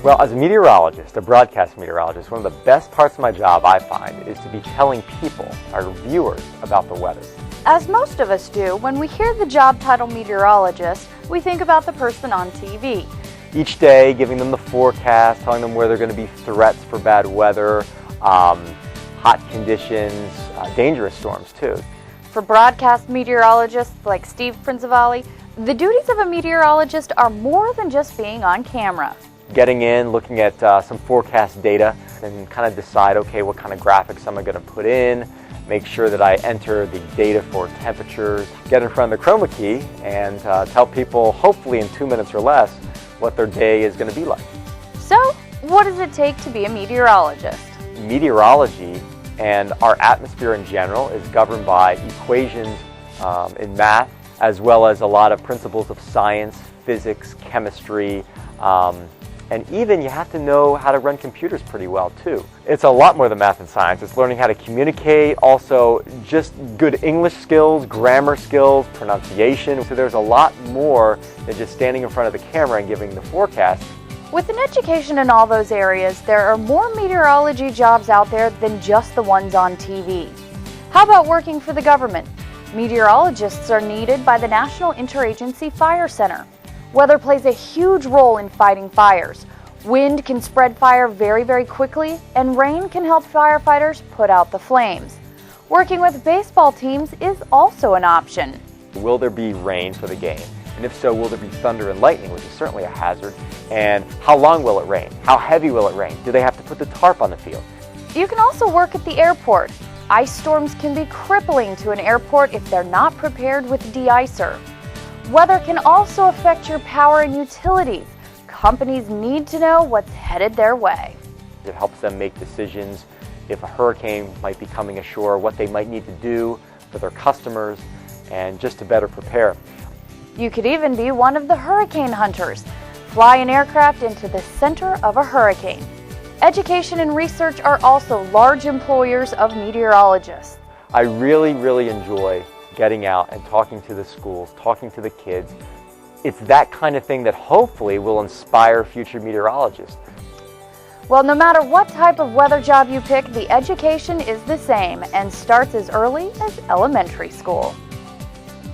Well, as a meteorologist, a broadcast meteorologist, one of the best parts of my job, I find, is to be telling people, our viewers, about the weather. As most of us do, when we hear the job title meteorologist, we think about the person on TV. Each day, giving them the forecast, telling them where they're going to be threats for bad weather, hot conditions, dangerous storms too. For broadcast meteorologists like Steve Principali, the duties of a meteorologist are more than just being on camera. Getting in, looking at some forecast data, and kind of decide, okay, what kind of graphics am I going to put in, make sure that I enter the data for temperatures, get in front of the chroma key, and tell people, hopefully in 2 minutes or less, what their day is going to be like. So, what does it take to be a meteorologist? Meteorology and our atmosphere in general is governed by equations in math, as well as a lot of principles of science, physics, chemistry, and even you have to know how to run computers pretty well too. It's a lot more than math and science. It's learning how to communicate, also just good English skills, grammar skills, pronunciation. So there's a lot more than just standing in front of the camera and giving the forecast. With an education in all those areas, there are more meteorology jobs out there than just the ones on TV. How about working for the government? Meteorologists are needed by the National Interagency Fire Center. Weather plays a huge role in fighting fires. Wind can spread fire very quickly, and rain can help firefighters put out the flames. Working with baseball teams is also an option. Will there be rain for the game? And if so, will there be thunder and lightning, which is certainly a hazard? And how long will it rain? How heavy will it rain? Do they have to put the tarp on the field? You can also work at the airport. Ice storms can be crippling to an airport if they're not prepared with de-icer. Weather can also affect your power and utilities. Companies need to know what's headed their way. It helps them make decisions if a hurricane might be coming ashore, what they might need to do for their customers, and just to better prepare. You could even be one of the hurricane hunters. Fly an aircraft into the center of a hurricane. Education and research are also large employers of meteorologists. I really enjoy getting out and talking to the schools, talking to the kids. It's that kind of thing that hopefully will inspire future meteorologists. Well, no matter what type of weather job you pick, the education is the same and starts as early as elementary school.